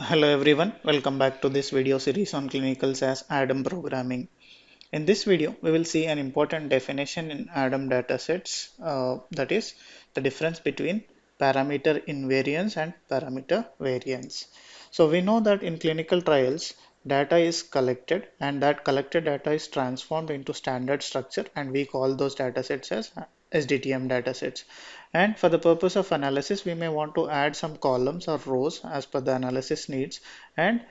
Hello everyone, welcome back to this video series on clinical SAS ADaM programming. In this video, we will see an important definition in ADaM datasets, that is the difference between parameter invariance and parameter variance. So we know that in clinical trials, data is collected and that collected data is transformed into standard structure and we call those datasets as SDTM datasets. And for the purpose of analysis, we may want to add some columns or rows as per the analysis needs, and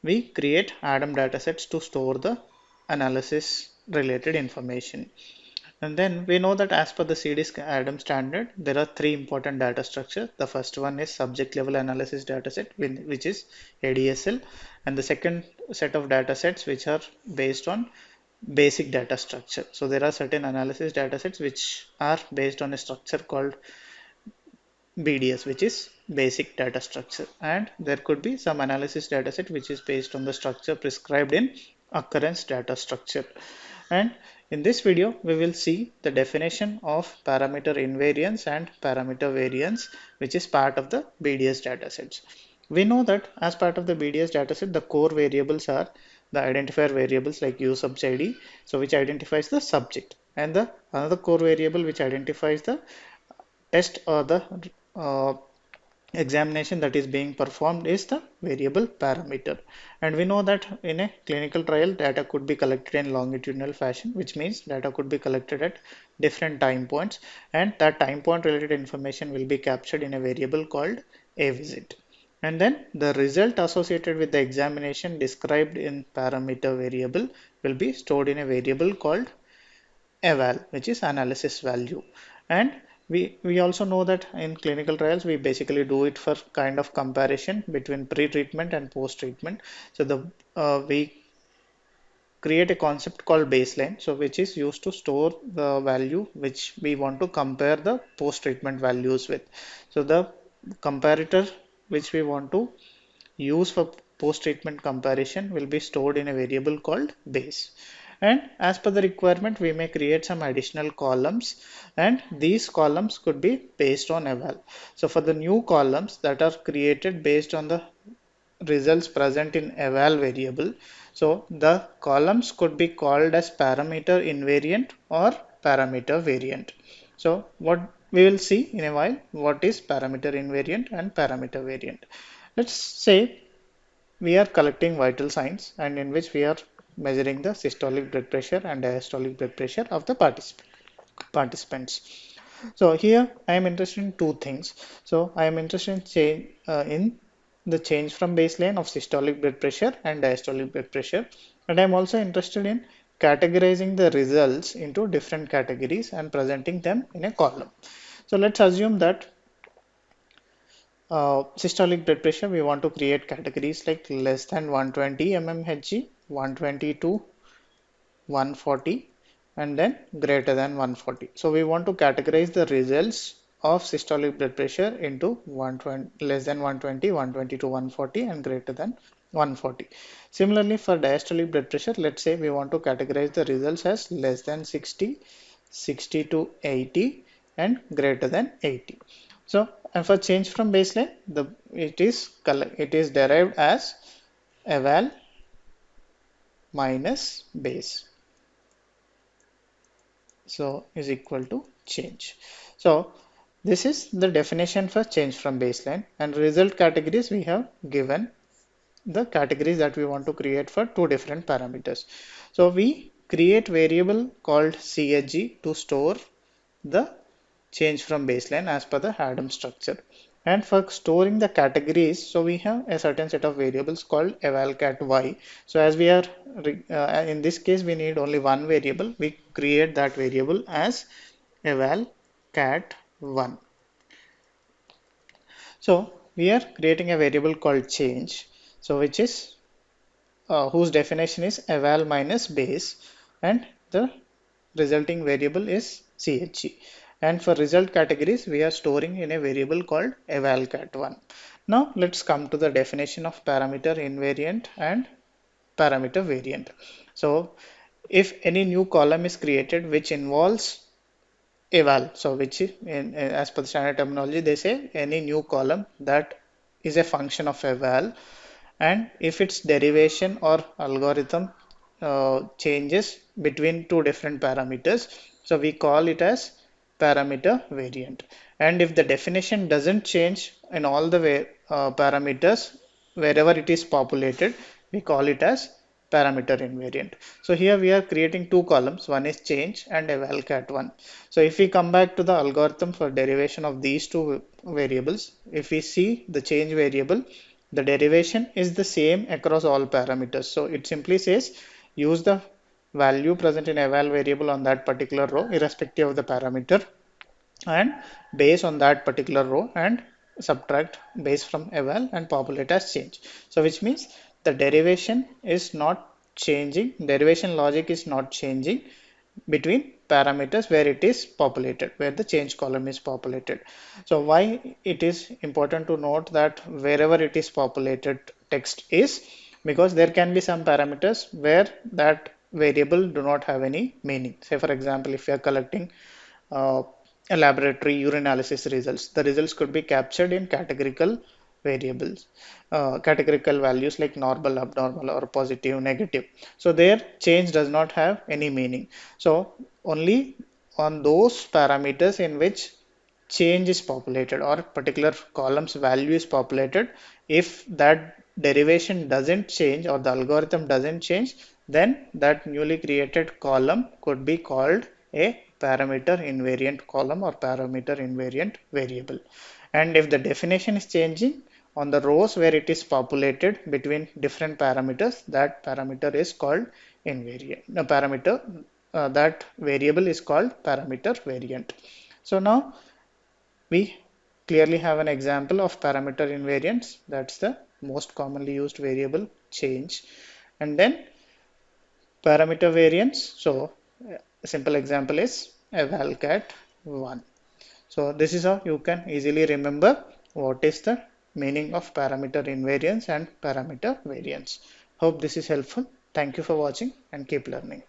we create ADaM datasets to store the analysis related information. And then we know that as per the CDISC ADaM standard, there are three important data structures. The first one is subject level analysis dataset, which is ADSL, and the second set of datasets which are based on basic data structure. So there are certain analysis datasets which are based on a structure called BDS, which is basic data structure, and there could be some analysis dataset which is based on the structure prescribed in occurrence data structure. And in this video, we will see the definition of parameter invariance and parameter variance, which is part of the BDS datasets. We know that as part of the BDS dataset, the core variables are the identifier variables like U sub ID, so which identifies the subject, and the another core variable which identifies the test or the uh, examination that is being performed is the variable parameter. And we know that in a clinical trial, data could be collected in longitudinal fashion, which means data could be collected at different time points, and that time point related information will be captured in a variable called a visit. And then the result associated with the examination described in parameter variable will be stored in a variable called eval, which is analysis value. And we also know that in clinical trials we basically do it for kind of comparison between pre-treatment and post-treatment. So we create a concept called baseline, so which is used to store the value which we want to compare the post-treatment values with. So the comparator which we want to use for post-treatment comparison will be stored in a variable called base. And as per the requirement, we may create some additional columns, and these columns could be based on eval. So for the new columns that are created based on the results present in eval variable, so the columns could be called as parameter invariant or parameter variant. So what we will see in a while, what is parameter invariant and parameter variant. Let's say we are collecting vital signs and in which we are measuring the systolic blood pressure and diastolic blood pressure of the participants. So here I am interested in two things. So I am interested in the change from baseline of systolic blood pressure and diastolic blood pressure, and I am also interested in categorizing the results into different categories and presenting them in a column. So let's assume that systolic blood pressure, we want to create categories like less than 120 mmHg, 120 to 140, and then greater than 140. So we want to categorize the results of systolic blood pressure into 120, less than 120, 120 to 140, and greater than 140. Similarly, for diastolic blood pressure, let's say we want to categorize the results as less than 60, 60 to 80, and greater than 80. So, and for change from baseline, it is derived as eval minus base. So is equal to change. So this is the definition for change from baseline, and result categories we have given the categories that we want to create for two different parameters. So we create variable called CHG to store the change from baseline as per the ADaM structure. And for storing the categories, so we have a certain set of variables called evalcat_y. So as we are in this case, we need only one variable. We create that variable as evalcat1. So we are creating a variable called change, so which is whose definition is eval minus base, and the resulting variable is CHG. And for result categories, we are storing in a variable called evalcat1. Now let's come to the definition of parameter invariant and parameter variant. So if any new column is created which involves eval, so which is as per the standard terminology, they say any new column that is a function of eval and if its derivation or algorithm changes between two different parameters, so we call it as parameter variant. And if the definition doesn't change in all the parameters wherever it is populated, we call it as parameter invariant. So here we are creating two columns, one is change and eval cat 1. So if we come back to the algorithm for derivation of these two variables, if we see the change variable, the derivation is the same across all parameters. So it simply says use the value present in eval variable on that particular row irrespective of the parameter, and base on that particular row and subtract base from eval and populate as change. So which means the derivation is not changing, derivation logic is not changing between parameters where it is populated, where the change column is populated. So why it is important to note that wherever it is populated text is, because there can be some parameters where that variable do not have any meaning. Say for example, if you are collecting uh, a laboratory urinalysis results, the results could be captured in categorical variables, categorical values like normal, abnormal, or positive, negative. So their change does not have any meaning. So only on those parameters in which change is populated or particular column's value is populated, if that derivation doesn't change or the algorithm doesn't change, then that newly created column could be called a parameter invariant column or parameter invariant variable. And if the definition is changing on the rows where it is populated between different parameters, that parameter is called invariant. That variable is called parameter variant. So now we clearly have an example of parameter invariance. That's the most commonly used variable change. And then parameter variance. So a simple example is evalcat 1. So this is how you can easily remember what is the meaning of parameter invariance and parameter variance. Hope this is helpful. Thank you for watching and keep learning.